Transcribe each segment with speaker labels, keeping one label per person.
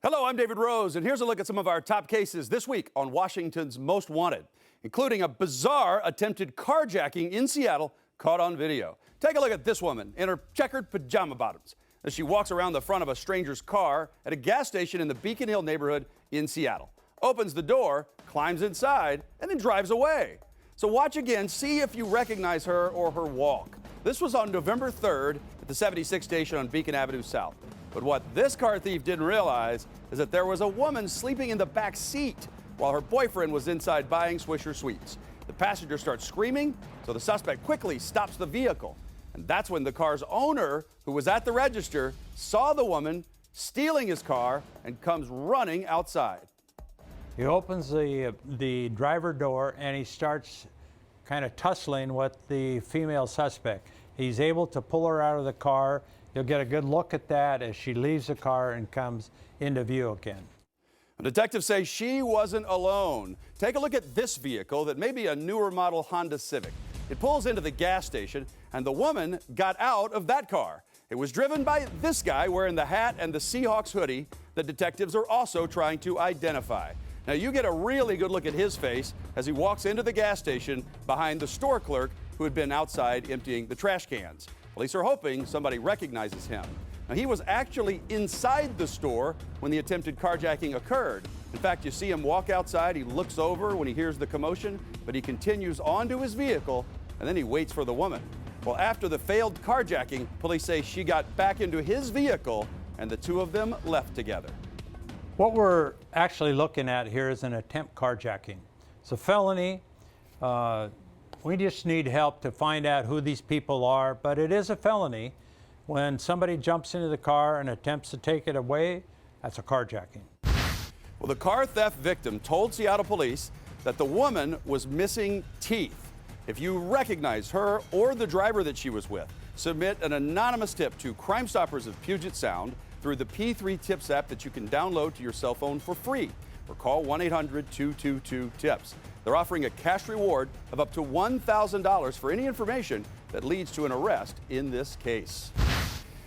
Speaker 1: Hello, I'm David Rose, and here's a look at some of our top cases this week on Washington's Most Wanted, including a bizarre attempted carjacking in Seattle caught on video. Take a look at this woman in her checkered pajama bottoms as she walks around the front of a stranger's car at a gas station in the Beacon Hill neighborhood in Seattle. Opens the door, climbs inside, and then drives away. So watch again, see if you recognize her or her walk. This was on November 3rd at the 76 station on Beacon Avenue South. But what this car thief didn't realize is that there was a woman sleeping in the back seat while her boyfriend was inside buying Swisher Sweets. The passenger starts screaming, so the suspect quickly stops the vehicle. And that's when the car's owner, who was at the register, saw the woman stealing his car and comes running outside.
Speaker 2: He opens the driver door and he starts kind of tussling with the female suspect. He's able to pull her out of the car. You'll get a good look at that as she leaves the car and comes into view again.
Speaker 1: Detectives say she wasn't alone. Take a look at this vehicle that may be a newer model Honda Civic. It pulls into the gas station, and the woman got out of that car. It was driven by this guy wearing the hat and the Seahawks hoodie that detectives are also trying to identify. Now, you get a really good look at his face as he walks into the gas station behind the store clerk who had been outside emptying the trash cans. Police are hoping somebody recognizes him. Now, he was actually inside the store when the attempted carjacking occurred. In fact, you see him walk outside. He looks over when he hears the commotion, but he continues on to his vehicle, and then he waits for the woman. Well, after the failed carjacking, police say she got back into his vehicle, and the two of them left together.
Speaker 2: What we're actually looking at here is an attempt carjacking. It's a felony. We just need help to find out who these people are, but it is a felony. When somebody jumps into the car and attempts to take it away, that's a carjacking.
Speaker 1: Well, the car theft victim told Seattle police that the woman was missing teeth. If you recognize her or the driver that she was with, submit an anonymous tip to Crime Stoppers of Puget Sound through the P3 Tips app that you can download to your cell phone for free, or call 1-800-222-TIPS. They're offering a cash reward of up to $1,000 for any information that leads to an arrest in this case.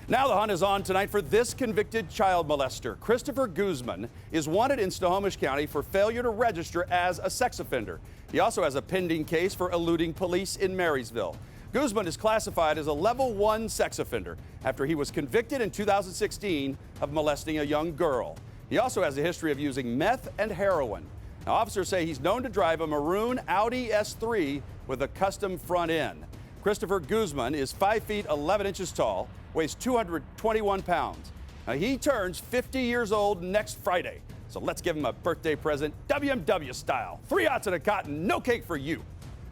Speaker 1: Now the hunt is on tonight for this convicted child molester. Christopher Guzman is wanted in Snohomish County for failure to register as a sex offender. He also has a pending case for eluding police in Marysville. Guzman is classified as a level 1 sex offender after he was convicted in 2016 of molesting a young girl. He also has a history of using meth and heroin. Now, officers say he's known to drive a maroon Audi S3 with a custom front end. Christopher Guzman is 5 feet 11 inches tall, weighs 221 pounds. Now, he turns 50 years old next Friday, so let's give him a birthday present, WMW style. 3 ounces and a cotton, no cake for you.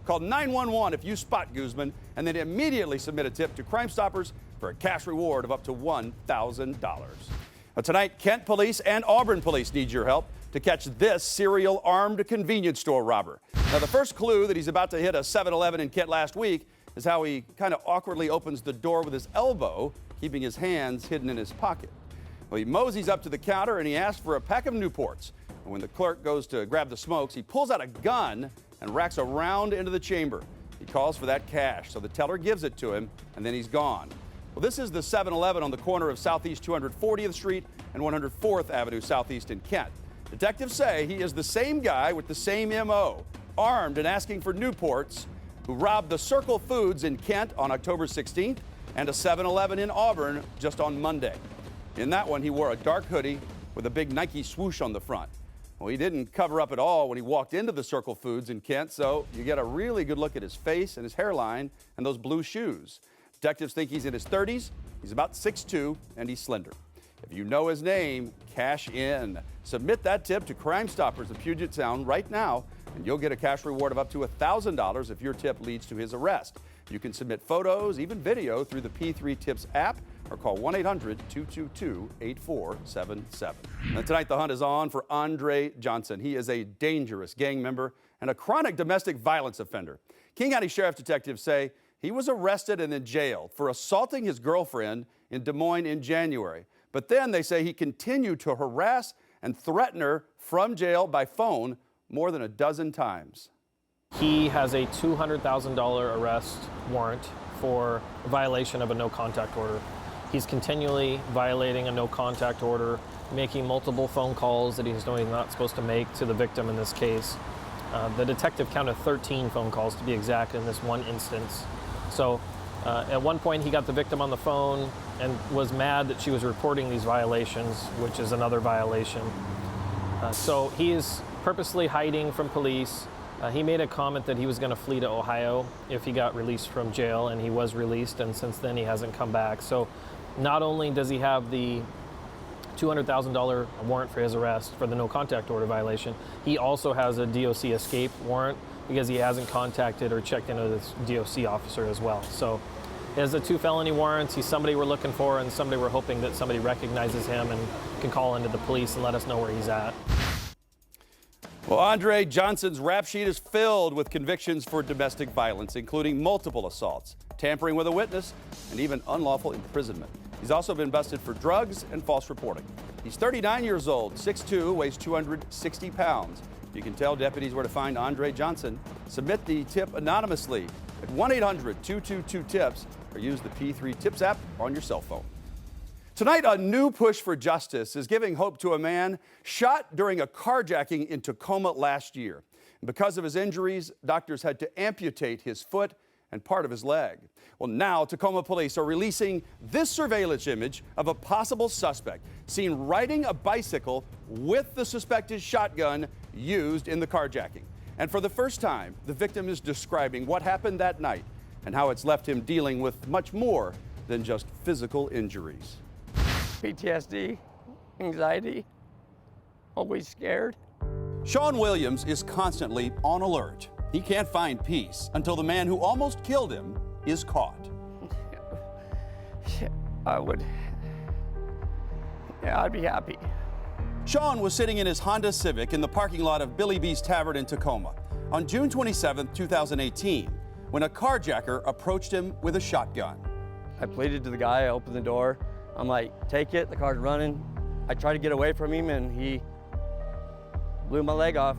Speaker 1: Call 911 if you spot Guzman, and then immediately submit a tip to Crime Stoppers for a cash reward of up to $1,000. Now, tonight, Kent police and Auburn police need your help to catch this serial armed convenience store robber. Now, the first clue that he's about to hit a 7-Eleven in Kent last week is how he kind of awkwardly opens the door with his elbow, keeping his hands hidden in his pocket. Well, he moseys up to the counter and he asks for a pack of Newports. And when the clerk goes to grab the smokes, he pulls out a gun and racks a round into the chamber. He calls for that cash, so the teller gives it to him, and then he's gone. Well, this is the 7-Eleven on the corner of Southeast 240th Street and 104th Avenue Southeast in Kent. Detectives say he is the same guy with the same MO, armed and asking for Newports, who robbed the Circle Foods in Kent on October 16th and a 7-Eleven in Auburn just on Monday. In that one, he wore a dark hoodie with a big Nike swoosh on the front. Well, he didn't cover up at all when he walked into the Circle Foods in Kent, so you get a really good look at his face and his hairline and those blue shoes. Detectives think he's in his 30s, he's about 6'2", and he's slender. If you know his name, cash in. Submit that tip to Crime Stoppers of Puget Sound right now, and you'll get a cash reward of up to $1,000 if your tip leads to his arrest. You can submit photos, even video, through the P3 Tips app or call 1-800-222-8477. Now, tonight, the hunt is on for Andre Johnson. He is a dangerous gang member and a chronic domestic violence offender. King County Sheriff detectives say he was arrested and then jailed for assaulting his girlfriend in Des Moines in January. But then they say he continued to harass and threaten her from jail by phone more than a dozen times.
Speaker 3: He has a $200,000 arrest warrant for violation of a no contact order. He's continually violating a no contact order, making multiple phone calls that he's not supposed to make to the victim in this case. The detective counted 13 phone calls to be exact in this one instance. So at one point he got the victim on the phone and was mad that she was reporting these violations, which is another violation. So he is purposely hiding from police. He made a comment that he was going to flee to Ohio if he got released from jail, and he was released, and since then he hasn't come back. So not only does he have the $200,000 warrant for his arrest for the no contact order violation, he also has a DOC escape warrant because he hasn't contacted or checked into this DOC officer as well. So he has the 2 felony warrants. He's somebody we're looking for and somebody we're hoping that somebody recognizes him and can call into the police and let us know where he's at.
Speaker 1: Well, Andre Johnson's rap sheet is filled with convictions for domestic violence, including multiple assaults, tampering with a witness, and even unlawful imprisonment. He's also been busted for drugs and false reporting. He's 39 years old, 6'2", weighs 260 pounds. You can tell deputies where to find Andre Johnson. Submit the tip anonymously at 1-800-222-TIPS or use the P3 Tips app on your cell phone. Tonight, a new push for justice is giving hope to a man shot during a carjacking in Tacoma last year. And because of his injuries, doctors had to amputate his foot and part of his leg. Well, now Tacoma police are releasing this surveillance image of a possible suspect seen riding a bicycle with the suspected shotgun used in the carjacking. And for the first time, the victim is describing what happened that night and how it's left him dealing with much more than just physical injuries.
Speaker 4: PTSD, anxiety, always scared.
Speaker 1: Sean Williams is constantly on alert. He can't find peace until the man who almost killed him is caught.
Speaker 4: I'd be happy.
Speaker 1: Sean was sitting in his Honda Civic in the parking lot of Billy B's Tavern in Tacoma on June 27, 2018, when a carjacker approached him with a shotgun.
Speaker 4: I pleaded to the guy, I opened the door. I'm like, take it, the car's running. I tried to get away from him and he blew my leg off.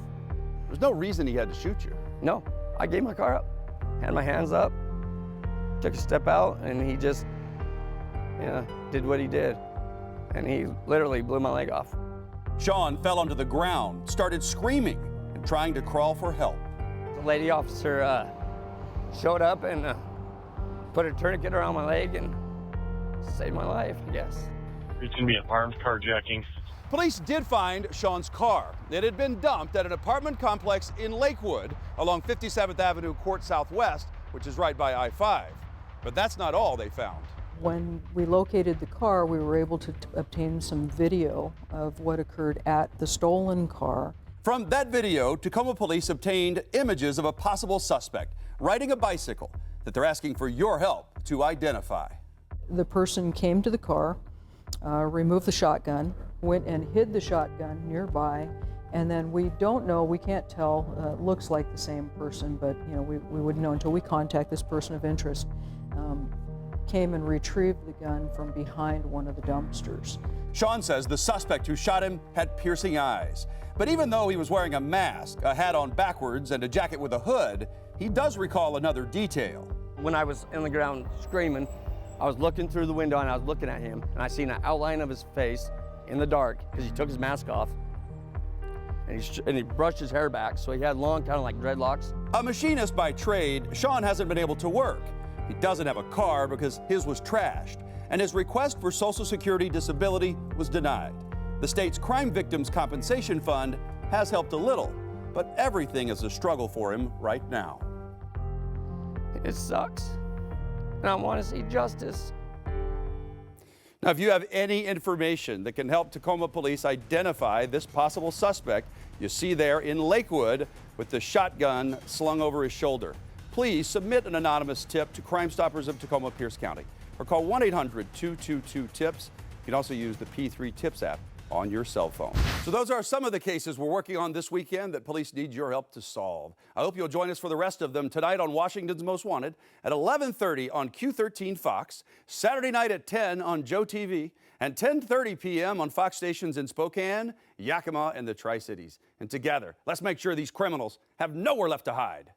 Speaker 1: There's no reason he had to shoot you.
Speaker 4: No, I gave my car up, had my hands up, took a step out, and he just, did what he did. And he literally blew my leg off.
Speaker 1: Sean fell onto the ground, started screaming and trying to crawl for help.
Speaker 4: The lady officer showed up and put a tourniquet around my leg and saved my life, I guess.
Speaker 5: It's gonna be an armed carjacking.
Speaker 1: Police did find Sean's car. It had been dumped at an apartment complex in Lakewood along 57th Avenue Court Southwest, which is right by I-5. But that's not all they found.
Speaker 6: When we located the car, we were able to obtain some video of what occurred at the stolen car.
Speaker 1: From that video, Tacoma police obtained images of a possible suspect riding a bicycle that they're asking for your help to identify.
Speaker 6: The person came to the car, removed the shotgun, went and hid the shotgun nearby, and then we don't know, we can't tell, looks like the same person, but we wouldn't know until we contact this person of interest. Came and retrieved the gun from behind one of the dumpsters.
Speaker 1: Sean says the suspect who shot him had piercing eyes. But even though he was wearing a mask, a hat on backwards, and a jacket with a hood, he does recall another detail.
Speaker 4: When I was on the ground screaming, I was looking through the window and I was looking at him, and I seen an outline of his face in the dark because he took his mask off, and he brushed his hair back, so he had long, kind of like dreadlocks.
Speaker 1: A machinist by trade, Sean hasn't been able to work. He doesn't have a car because his was trashed, and his request for Social Security disability was denied. The state's Crime Victims Compensation Fund has helped a little, but everything is a struggle for him right now.
Speaker 4: It sucks, and I want to see justice.
Speaker 1: Now, if you have any information that can help Tacoma police identify this possible suspect you see there in Lakewood with the shotgun slung over his shoulder, please submit an anonymous tip to Crime Stoppers of Tacoma Pierce County or call 1-800-222-TIPS. You can also use the P3 Tips app on your cell phone. So those are some of the cases we're working on this weekend that police need your help to solve. I hope you'll join us for the rest of them tonight on Washington's Most Wanted at 11:30 on Q13 Fox, Saturday night at 10 on Joe TV, and 10:30 p.m. on Fox stations in Spokane, Yakima, and the Tri-Cities. And together, let's make sure these criminals have nowhere left to hide.